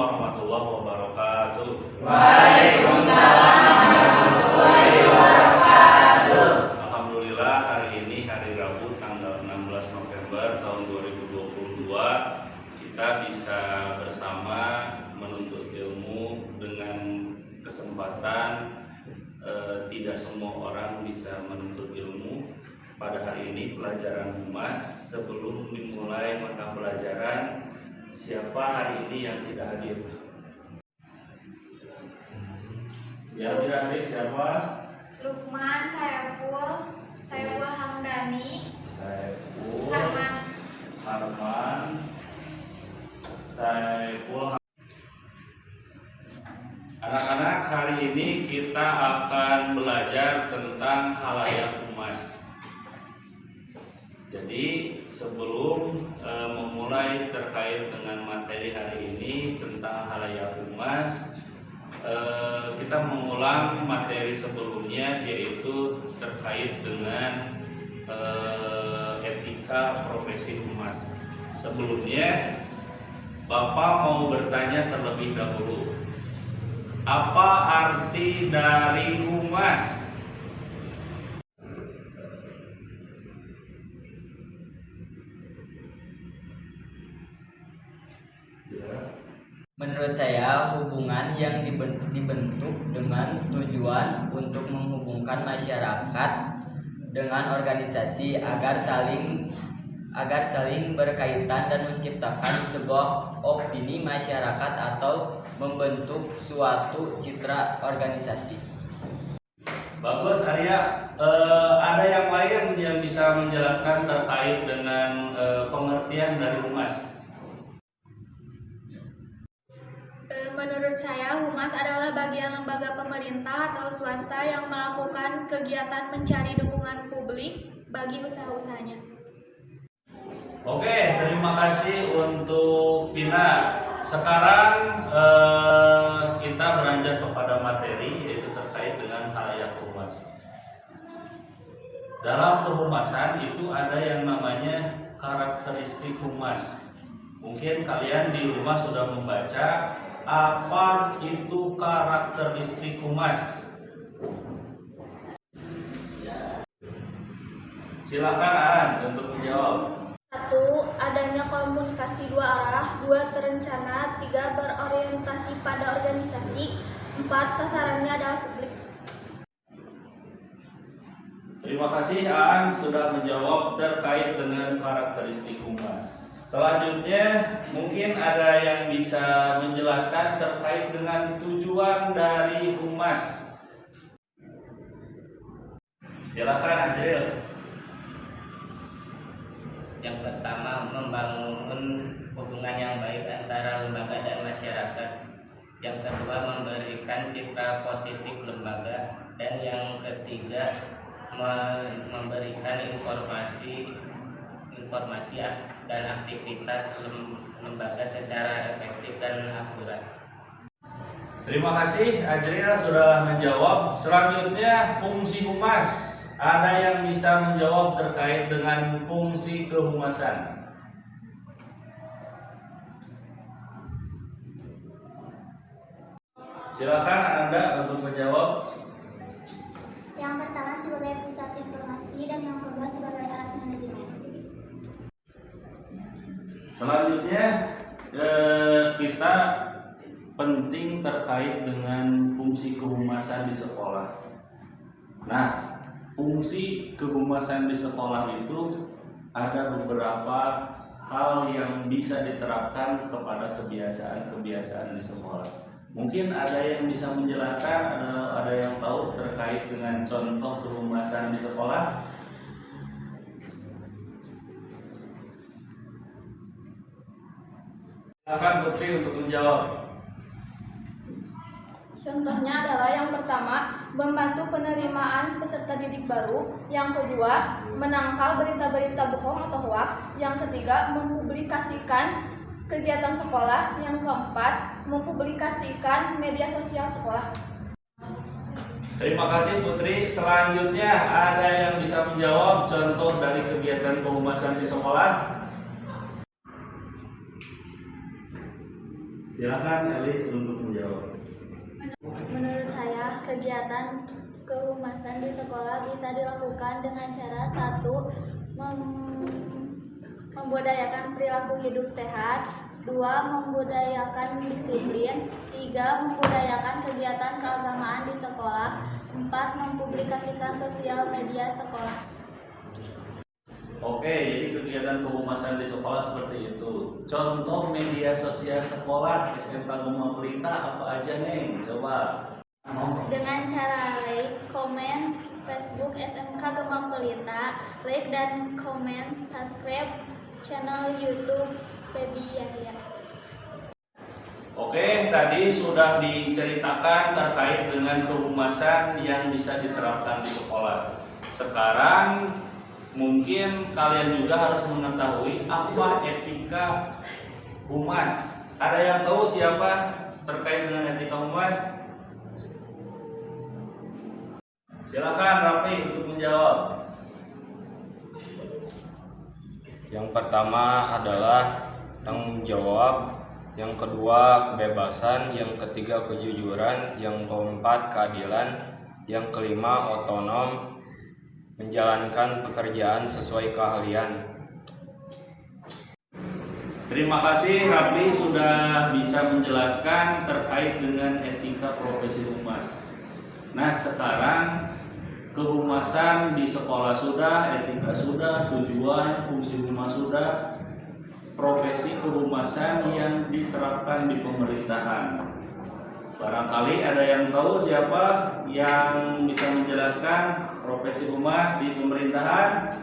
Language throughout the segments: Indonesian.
warahmatullahi wabarakatuh. Waalaikumsalam warahmatullahi wabarakatuh. Alhamdulillah, hari ini hari Rabu tanggal 16 November tahun 2022 kita bisa bersama menuntut ilmu dengan kesempatan tidak semua orang bisa menuntut ilmu. Pada hari ini pelajaran humas. Sebelum dimulai mata pelajaran, siapa hari ini yang tidak hadir? Yang tidak hadir siapa? Lukman, Saiful Hamdani, Saiful Harman. Saiful. Anak-anak, hari ini kita akan belajar tentang halayak humas. Jadi sebelum memulai terkait dengan materi hari ini tentang halayak humas, kita mengulang materi sebelumnya, yaitu terkait dengan etika profesi humas. Sebelumnya Bapak mau bertanya terlebih dahulu, apa arti dari humas? Menurut saya, hubungan yang dibentuk dengan tujuan untuk menghubungkan masyarakat dengan organisasi agar saling berkaitan dan menciptakan sebuah opini masyarakat atau membentuk suatu citra organisasi. Bagus, Arya. Ada yang lain yang bisa menjelaskan terkait dengan pengertian dari humas? Menurut saya, humas adalah bagian lembaga pemerintah atau swasta yang melakukan kegiatan mencari dukungan publik bagi usaha-usahanya. Oke, terima kasih untuk Pina. Sekarang kita beranjak kepada materi, yaitu terkait dengan halayak humas. Dalam kehumasan itu ada yang namanya karakteristik humas. Mungkin kalian di rumah sudah membaca apa itu karakteristik humas. Silakan Aan untuk menjawab. 1. Adanya komunikasi dua arah. 2. Terencana. 3. Berorientasi pada organisasi. 4. Sasarannya adalah publik. Terima kasih Aan sudah menjawab terkait dengan karakteristik humas. Selanjutnya mungkin ada yang bisa menjelaskan terkait dengan tujuan dari humas. Silakan Ajril. Yang pertama, membangun hubungan yang baik antara lembaga dan masyarakat. Yang kedua, memberikan citra positif lembaga. Dan yang ketiga, memberikan informasi dan aktivitas lembaga secara efektif dan akurat. Terima kasih Ajril sudah menjawab. Selanjutnya fungsi humas. Ada yang bisa menjawab terkait dengan fungsi kehumasan? Silakan Anda untuk menjawab. Yang pertama sebagai pusat informasi dan yang kedua sebagai alat manajemen. Selanjutnya kita penting terkait dengan fungsi kehumasan di sekolah. Nah, fungsi kehumasan di sekolah itu ada beberapa hal yang bisa diterapkan kepada kebiasaan-kebiasaan di sekolah. Mungkin ada yang bisa menjelaskan, ada yang tahu terkait dengan contoh kehumasan di sekolah? Silakan Putri untuk menjawab. Contohnya adalah yang pertama, membantu penerimaan peserta didik baru. Yang kedua, menangkal berita-berita bohong atau hoaks. Yang ketiga, mempublikasikan kegiatan sekolah. Yang keempat, mempublikasikan media sosial sekolah. Terima kasih Putri. Selanjutnya ada yang bisa menjawab contoh dari kegiatan kehumasan di sekolah? Silakan Elis untuk menjawab. Menurut saya, kegiatan kehumasan di sekolah bisa dilakukan dengan cara satu, membudayakan perilaku hidup sehat, dua, membudayakan disiplin, tiga, membudayakan kegiatan keagamaan di sekolah, empat, mempublikasikan sosial media sekolah. Oke, jadi kegiatan kehumasan di sekolah seperti itu. Contoh media sosial sekolah SMK Gema Pelita apa aja nih? Coba. Dengan cara like, komen Facebook SMK Gema Pelita, like dan komen, subscribe channel YouTube Febi Yahya. Oke, tadi sudah diceritakan terkait dengan kehumasan yang bisa diterapkan di sekolah. Sekarang mungkin kalian juga harus mengetahui apa etika humas. Ada yang tahu siapa terkait dengan etika humas? Silakan Rafi untuk menjawab. Yang pertama adalah tanggung jawab, yang kedua kebebasan, yang ketiga kejujuran, yang keempat keadilan, yang kelima otonom, menjalankan pekerjaan sesuai keahlian. Terima kasih Rafi sudah bisa menjelaskan terkait dengan etika profesi humas. Nah, sekarang kehumasan di sekolah sudah, etika sudah, tujuan, fungsi humas sudah, profesi kehumasan yang diterapkan di pemerintahan. Barangkali ada yang tahu siapa yang bisa menjelaskan profesi humas di pemerintahan?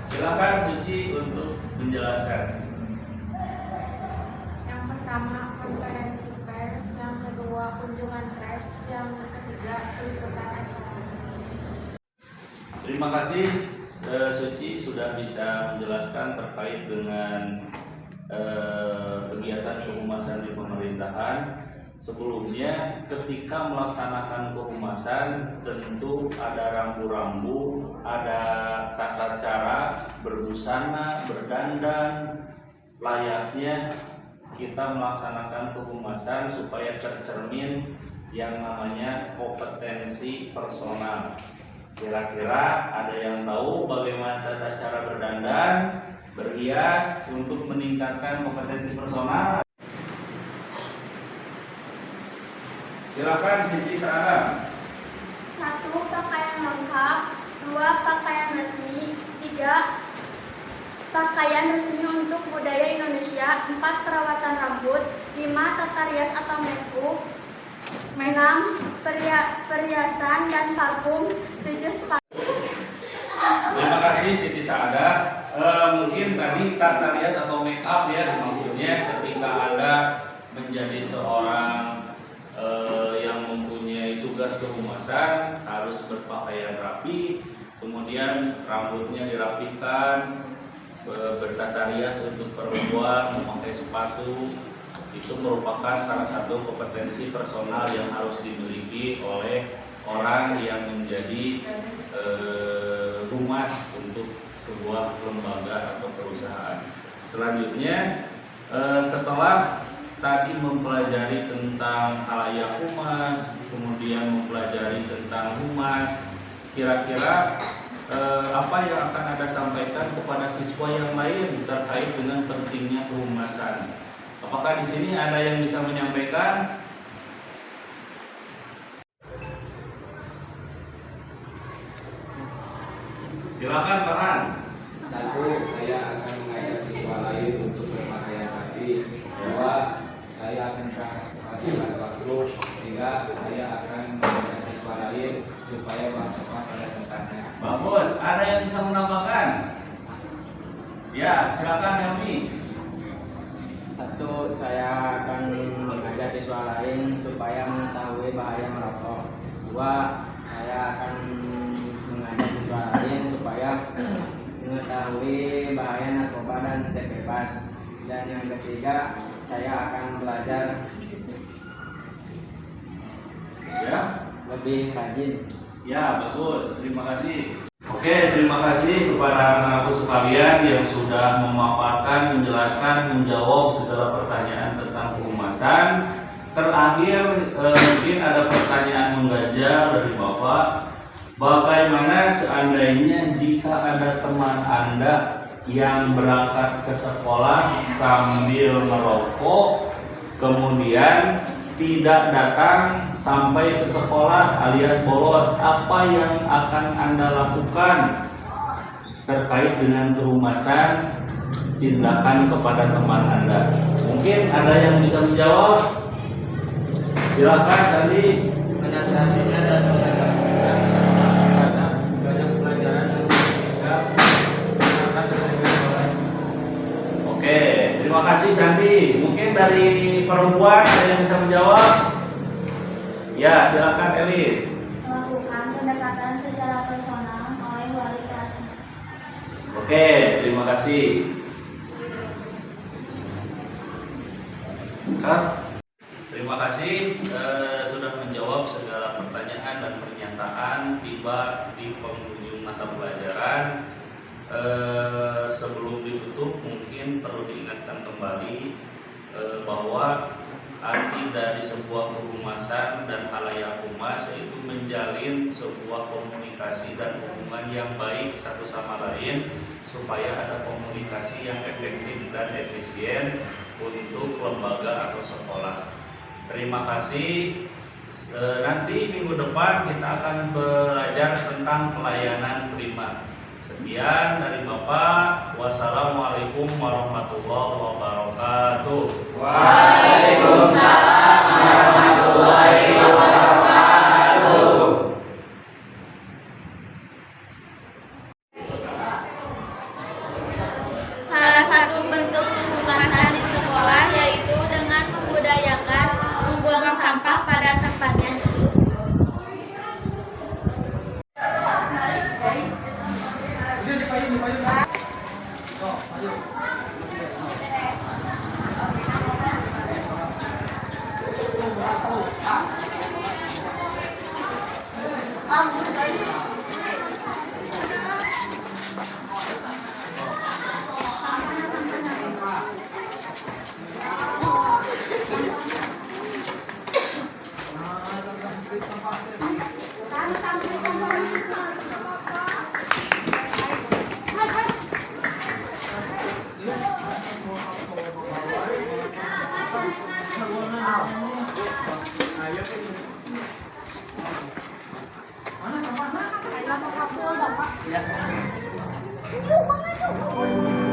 Silakan Suci untuk menjelaskan. Yang pertama konferensi pers, yang kedua kunjungan pers, yang ketiga liputan acara. Terima kasih Suci sudah bisa menjelaskan terkait dengan kegiatan kehumasan di pemerintahan. Sebelumnya, ketika melaksanakan kehumasan, tentu ada rambu-rambu, ada tata cara berbusana, berdandan, layaknya kita melaksanakan kehumasan supaya tercermin yang namanya kompetensi personal. Kira-kira ada yang tahu bagaimana tata cara berdandan, berhias untuk meningkatkan kompetensi personal? Silakan Siti Sarah. 1. Pakaian lengkap, 2. Pakaian resmi, 3. Pakaian resmi untuk budaya Indonesia, 4. Perawatan rambut, 5. Tata rias atau make-up, 6. Perhiasan dan parfum, 7. Terima kasih Siti Saada. Mungkin tadi tata rias atau make up ya maksudnya ketika Anda menjadi seorang yang mempunyai tugas kehumasan harus berpakaian rapi, kemudian rambutnya dirapikan, bertata rias untuk perempuan, memakai sepatu. Itu merupakan salah satu kompetensi personal yang harus dimiliki oleh orang yang menjadi humas untuk sebuah lembaga atau perusahaan. Selanjutnya, setelah tadi mempelajari tentang halayak humas, kemudian mempelajari tentang humas, kira-kira apa yang akan Anda sampaikan kepada siswa yang lain terkait dengan pentingnya kehumasan? Apakah di sini ada yang bisa menyampaikan? Silakan Farhan. 1. Saya akan mengajak siswa lain untuk berpakaian rapi. 2. Saya akan beraktivitas pada waktu. 3. Saya akan mengajak siswa lain supaya tepat pada tempatnya. Bagus, ada yang bisa menambahkan? Ya, silakan Helmi. 1. Saya akan mengajak siswa lain supaya mengetahui bahaya merokok. 2. Saya akan mengajak siswa lain supaya mengetahui bahaya narkoba dan seks bebas. Dan yang ketiga, saya akan belajar Ya, lebih rajin. ya bagus. Terima kasih. Oke, terima kasih kepada anak-anakku sekalian yang sudah memaparkan, menjelaskan, menjawab segala pertanyaan tentang kehumasan. Terakhir, mungkin ada pertanyaan mengganjal dari Bapak. Bagaimana seandainya jika ada teman Anda yang berangkat ke sekolah sambil merokok, kemudian tidak datang sampai ke sekolah alias bolos, apa yang akan Anda lakukan terkait dengan kehumasan tindakan kepada teman Anda? Mungkin ada yang bisa menjawab? Silakan tadi. Menasihatinya dan mengajarkan karena banyak pelajaran yang tidak akan keseringan bolos. Oke, terima kasih Santi. Mungkin dari perempuan ada yang bisa menjawab? Ya, silakan Elis. Melakukan pendekatan secara personal oleh wali kelasnya. Oke, terima kasih. Kak, terima kasih sudah menjawab segala pertanyaan dan pernyataan tiba di penghujung mata pelajaran. Sebelum ditutup mungkin perlu diingatkan kembali bahwa arti dari sebuah kehumasan dan halayak humas yaitu menjalin sebuah komunikasi dan hubungan yang baik satu sama lain supaya ada komunikasi yang efektif dan efisien untuk lembaga atau sekolah. Terima kasih. Nanti minggu depan kita akan belajar tentang pelayanan prima. Sekian dari Bapak. Wassalamualaikum warahmatullahi wabarakatuh. Waalaikumsalam warahmatullahi wabarakatuh. Salah satu bentuk kehumasan di sekolah yaitu dengan membudayakan membuang sampah pada tempatnya. Yuk, Bang, yuk.